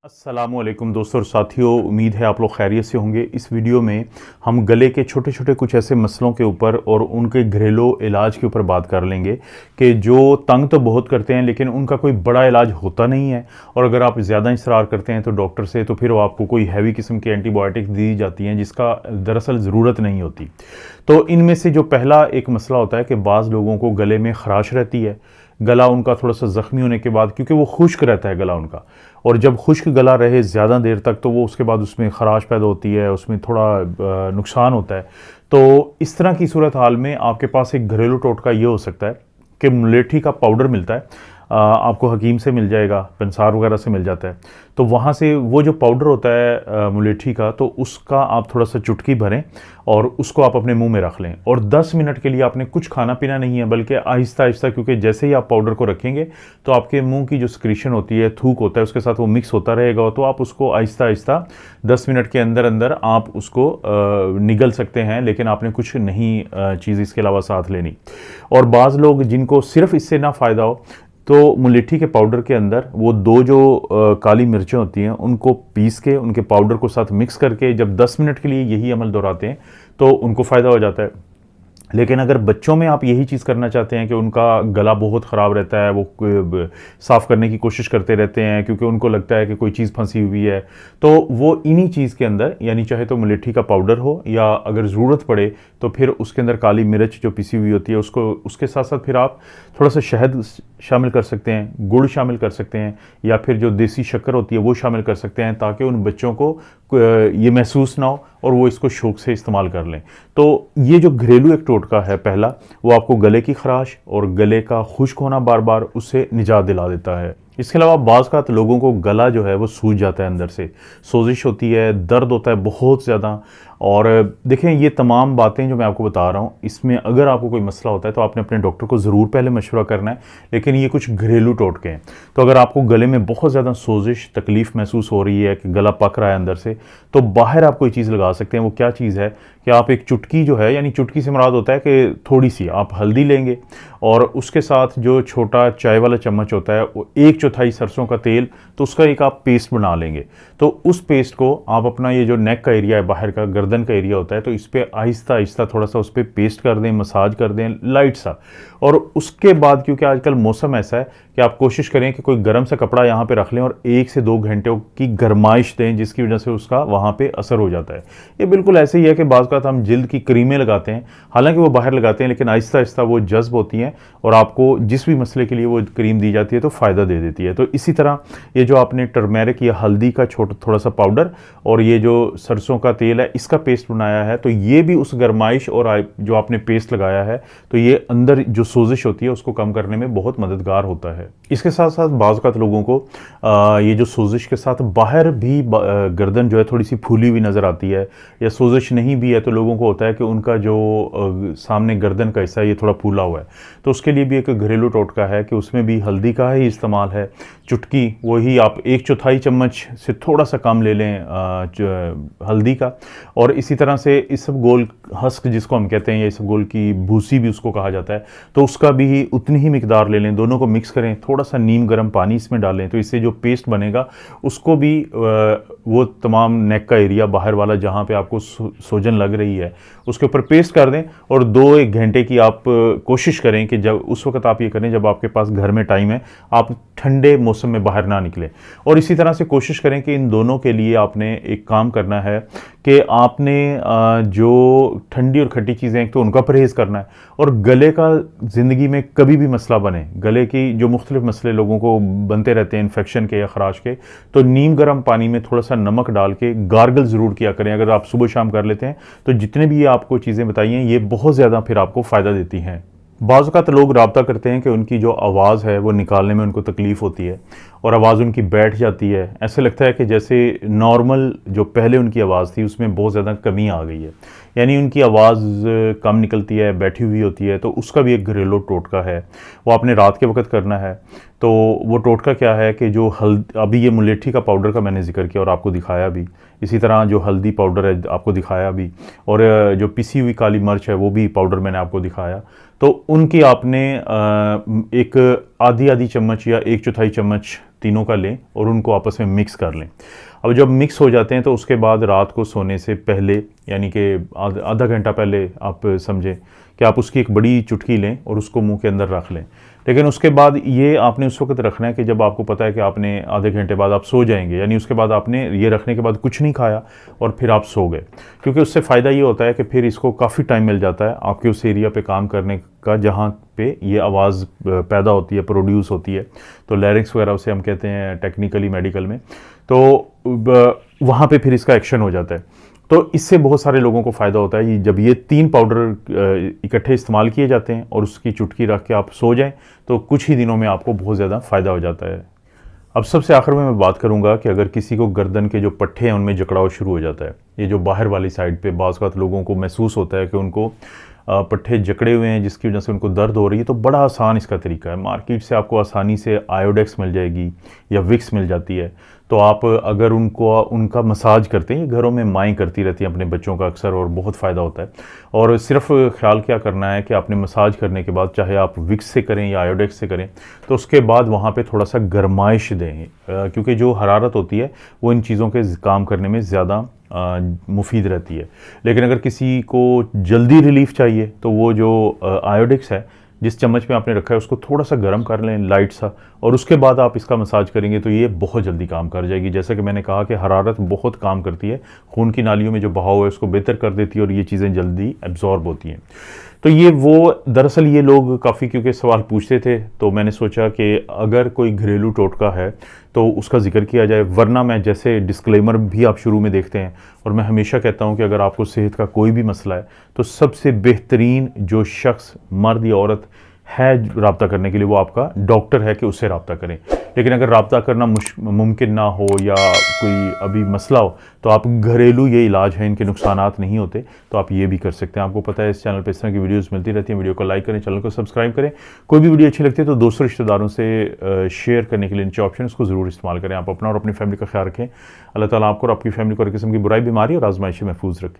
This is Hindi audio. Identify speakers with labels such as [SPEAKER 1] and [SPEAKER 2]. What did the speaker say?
[SPEAKER 1] अस्सलामुअलैकुम दोस्तों और साथियों, उम्मीद है आप लोग खैरियत से होंगे। इस वीडियो में हम गले के छोटे छोटे कुछ ऐसे मसलों के ऊपर और उनके घरेलू इलाज के ऊपर बात कर लेंगे कि जो तंग तो बहुत करते हैं लेकिन उनका कोई बड़ा इलाज होता नहीं है। और अगर आप ज़्यादा इसरार करते हैं तो डॉक्टर से, तो फिर वो आपको कोई हैवी किस्म की एंटीबायोटिक दी जाती हैं जिसका दरअसल ज़रूरत नहीं होती। तो इनमें से जो पहला एक मसला होता है कि बाज़ लोगों को गले में खराश रहती है, गला उनका थोड़ा सा ज़ख्मी होने के बाद, क्योंकि वो खुश्क रहता है गला उनका, और जब खुश्क गला रहे ज़्यादा देर तक तो वो उसके बाद उसमें खराश पैदा होती है, उसमें थोड़ा नुकसान होता है। तो इस तरह की सूरत हाल में आपके पास एक घरेलू टोटका ये हो सकता है कि मुलेठी का पाउडर मिलता है, आपको हकीम से मिल जाएगा, पंसार वगैरह से मिल जाता है। तो वहाँ से वो जो पाउडर होता है मुलेठी का, तो उसका आप थोड़ा सा चुटकी भरें और उसको आप अपने मुंह में रख लें। और 10 मिनट के लिए आपने कुछ खाना पीना नहीं है, बल्कि आहिस्ता आहिस्ता, क्योंकि जैसे ही आप पाउडर को रखेंगे तो आपके मुंह की जो सिक्रीशन होती है, थूक होता है, उसके साथ वो मिक्स होता रहेगा। तो आप उसको आहिस्ता आहिस्ता 10 मिनट के अंदर अंदर आप उसको निगल सकते हैं, लेकिन आपने कुछ नहीं चीज़ इसके अलावा साथ लेनी। और बाज़ लोग जिनको सिर्फ इससे ना फ़ायदा हो, तो मुलेठी के पाउडर के अंदर वो दो जो काली मिर्चें होती हैं उनको पीस के उनके पाउडर को साथ मिक्स करके जब 10 मिनट के लिए यही अमल दोहराते हैं तो उनको फ़ायदा हो जाता है। लेकिन अगर बच्चों में आप यही चीज़ करना चाहते हैं कि उनका गला बहुत ख़राब रहता है, वो साफ़ करने की कोशिश करते रहते हैं क्योंकि उनको लगता है कि कोई चीज़ फंसी हुई है, तो वो इन्हीं चीज़ के अंदर, यानी चाहे तो मुलेठी का पाउडर हो या अगर ज़रूरत पड़े तो फिर उसके अंदर काली मिर्च जो पिसी हुई होती है उसको, उसके साथ साथ फिर आप थोड़ा सा शहद शामिल कर सकते हैं, गुड़ शामिल कर सकते हैं, या फिर जो देसी शक्कर होती है वो शामिल कर सकते हैं, ताकि उन बच्चों को ये महसूस ना हो और वो इसको शौक से इस्तेमाल कर लें। तो ये जो घरेलू एक टोटका है पहला, वो आपको गले की खराश और गले का खुश्क होना बार बार, उससे निजात दिला देता है। इसके अलावा बाज़ का लोगों को गला जो है वो सूज जाता है, अंदर से सोजिश होती है, दर्द होता है बहुत ज़्यादा। और देखें, ये तमाम बातें जो मैं आपको बता रहा हूँ, इसमें अगर आपको कोई मसला होता है तो आपने अपने डॉक्टर को ज़रूर पहले मशवरा करना है। लेकिन ये कुछ घरेलू टोटके हैं। तो अगर आपको गले में बहुत ज़्यादा सोजिश, तकलीफ़ महसूस हो रही है कि गला पक रहा है अंदर से, तो बाहर आप कोई चीज़ लगा सकते हैं। वो क्या चीज़ है कि आप एक चुटकी जो है, यानी चुटकी से मुराद होता है कि थोड़ी सी आप हल्दी लेंगे और उसके साथ जो छोटा चाय वाला चम्मच होता है, वो 1/4 सरसों का तेल, तो उसका एक आप पेस्ट बना लेंगे। तो उस पेस्ट को आप अपना ये जो नेक का एरिया है, बाहर का गर्दन का एरिया होता है, तो इस पर आहिस्ता आहिस्ता थोड़ा सा उस पर पेस्ट कर दें, मसाज कर दें लाइट सा। और उसके बाद, क्योंकि आजकल मौसम ऐसा है कि आप कोशिश करें कि कोई गर्म सा कपड़ा यहाँ पे रख लें और 1 से 2 घंटे की गर्माइश दें, जिसकी वजह से उसका वहाँ पे असर हो जाता है। ये बिल्कुल ऐसे ही है कि बाज़ का हम जिल्द की क्रीमें लगाते हैं, हालांकि वो बाहर लगाते हैं, लेकिन आहिस्ता आहिस्ता वो जज्ब होती हैं और आपको जिस भी मसले के लिए वो क्रीम दी जाती है तो फ़ायदा दे देती है। तो इसी तरह ये जो आपने टर्मेरिक या हल्दी का थोड़ा सा पाउडर और ये जो सरसों का तेल है, इसका पेस्ट बनाया है, तो ये भी उस गर्माइश और जो आपने पेस्ट लगाया है, तो ये अंदर जो सोजिश होती है उसको कम करने में बहुत मददगार होता है। इसके साथ साथ बाज़ औक़ात लोगों को ये जो सोजिश के साथ बाहर भी गर्दन जो है थोड़ी सी फूली हुई नज़र आती है, या सोजिश नहीं भी है तो लोगों को होता है कि उनका जो सामने गर्दन का हिस्सा है ये थोड़ा फूला हुआ है। तो उसके लिए भी एक घरेलू टोटका है कि उसमें भी हल्दी का ही इस्तेमाल है। चुटकी वही आप 1/4 चम्मच से थोड़ा सा कम ले लें हल्दी का, और इसी तरह से इसबगोल हस्क जिसको हम कहते हैं, या इसबगोल की भूसी भी उसको कहा जाता है, तो उसका भी उतनी ही मिकदार ले लें। दोनों को मिक्स करें, थोड़ा सा नीम गर्म पानी इसमें डालें, तो इससे जो पेस्ट बनेगा उसको भी वो तमाम नेक का एरिया बाहर वाला जहाँ पे आपको सूजन लग रही है उसके ऊपर पेस्ट कर दें। और 2-1 घंटे की आप कोशिश करें कि जब उस वक्त आप ये करें जब आपके पास घर में टाइम है, आप ठंडे मौसम में बाहर ना निकलें। और इसी तरह से कोशिश करें कि इन दोनों के लिए आपने एक काम करना है कि आपने जो ठंडी और खट्टी चीज़ें हैं तो उनका परहेज़ करना है। और गले का ज़िंदगी में कभी भी मसला बने, गले की जो मुख्तलिफ मसले लोगों को बनते रहते हैं इन्फेक्शन के या खराश के, तो नीम गर्म पानी में थोड़ा सा नमक डाल के गार्गल ज़रूर किया करें। अगर आप सुबह शाम कर लेते हैं तो जितने भी ये आपको चीज़ें बताई हैं ये बहुत ज़्यादा फिर आपको फ़ायदा देती हैं। बाज़ औक़ात लोग राब्ता करते हैं कि उनकी जो आवाज़ है वो निकालने में उनको तकलीफ़ होती है और आवाज़ उनकी बैठ जाती है। ऐसे लगता है कि जैसे नॉर्मल जो पहले उनकी आवाज़ थी उसमें बहुत ज़्यादा कमी आ गई है, यानी उनकी आवाज़ कम निकलती है, बैठी हुई होती है। तो उसका भी एक घरेलू टोटका है, वो आपने रात के वक्त करना है। तो वो टोटका क्या है कि जो अभी ये मुलेठी का पाउडर का मैंने जिक्र किया और आपको दिखाया भी, इसी तरह जो हल्दी पाउडर है आपको दिखाया भी, और जो पिसी हुई काली मिर्च है वो भी पाउडर मैंने आपको दिखाया। तो उनकी आपने एक आधी चम्मच या 1/4 चम्मच तीनों का लें और उनको आपस में मिक्स कर लें। अब जब मिक्स हो जाते हैं तो उसके बाद रात को सोने से पहले, यानी कि आधा घंटा पहले आप समझें कि आप उसकी एक बड़ी चुटकी लें और उसको मुंह के अंदर रख लें। लेकिन उसके बाद ये आपने उस वक्त रखना है कि जब आपको पता है कि आपने आधे घंटे बाद आप सो जाएंगे, यानी उसके बाद आपने ये रखने के बाद कुछ नहीं खाया और फिर आप सो गए, क्योंकि उससे फ़ायदा ये होता है कि फिर इसको काफ़ी टाइम मिल जाता है आपके उस एरिया पे काम करने का जहाँ पे ये आवाज़ पैदा होती है, प्रोड्यूस होती है। तो लैरिंक्स वगैरह उसे हम कहते हैं टेक्निकली मेडिकल में, तो वहाँ पे फिर इसका एक्शन हो जाता है। तो इससे बहुत सारे लोगों को फ़ायदा होता है जब ये 3 पाउडर इकट्ठे इस्तेमाल किए जाते हैं और उसकी चुटकी रख के आप सो जाएं तो कुछ ही दिनों में आपको बहुत ज़्यादा फ़ायदा हो जाता है। अब सबसे आखिर में मैं बात करूंगा कि अगर किसी को गर्दन के जो पट्टे हैं उनमें जकड़ाव शुरू हो जाता है, ये जो बाहर वाली साइड पे बाज़ औक़ात लोगों को महसूस होता है कि उनको पट्टे जकड़े हुए हैं जिसकी वजह से उनको दर्द हो रही है, तो बड़ा आसान इसका तरीका है। मार्केट से आपको आसानी से आयोडेक्स मिल जाएगी या विक्स मिल जाती है। तो आप अगर उनका मसाज करते हैं, घरों में माएँ करती रहती हैं अपने बच्चों का अक्सर, और बहुत फ़ायदा होता है। और सिर्फ ख्याल क्या करना है कि आपने मसाज करने के बाद चाहे आप विक्स से करें या आयोडेक्स से करें, तो उसके बाद वहाँ पे थोड़ा सा गरमाइश दें, क्योंकि जो हरारत होती है वो इन चीज़ों के काम करने में ज़्यादा मुफीद रहती है। लेकिन अगर किसी को जल्दी रिलीफ चाहिए तो वो जो आयोडेक्स है जिस चम्मच में आपने रखा है उसको थोड़ा सा गर्म कर लें, लाइट सा, और उसके बाद आप इसका मसाज करेंगे तो ये बहुत जल्दी काम कर जाएगी। जैसा कि मैंने कहा कि हरारत बहुत काम करती है, खून की नालियों में जो बहाव है उसको बेहतर कर देती है और ये चीज़ें जल्दी एब्जॉर्ब होती हैं। तो ये वो दरअसल ये लोग काफ़ी क्योंकि सवाल पूछते थे, तो मैंने सोचा कि अगर कोई घरेलू टोटका है तो उसका जिक्र किया जाए। वरना मैं जैसे डिस्क्लेमर भी आप शुरू में देखते हैं, और मैं हमेशा कहता हूं कि अगर आपको सेहत का कोई भी मसला है तो सबसे बेहतरीन जो शख्स, मर्द या औरत है रब्ता करने के लिए, वो आपका डॉक्टर है कि उससे रब्ता करें। लेकिन अगर रब्ता करना मुमकिन ना हो या कोई अभी मसला हो तो आप घरेलू ये इलाज है, इनके नुकसानात नहीं होते, तो आप ये भी कर सकते हैं। आपको पता है इस चैनल पर इस तरह की वीडियोस मिलती रहती हैं। वीडियो को लाइक करें, चैनल को सब्सक्राइब करें। कोई भी वीडियो अच्छी लगती है तो दोस्तों रिश्तेदारों से शेयर करने के लिए नीचे ऑप्शन उसको ज़रूर इस्तेमाल करें। आप अपना और अपनी फैमिली का ख्याल रखें। अल्लाह ताला आपको और आपकी फैमिली को हर किस्म की बुराई, बीमारी और आजमाइशी महफूज रखें।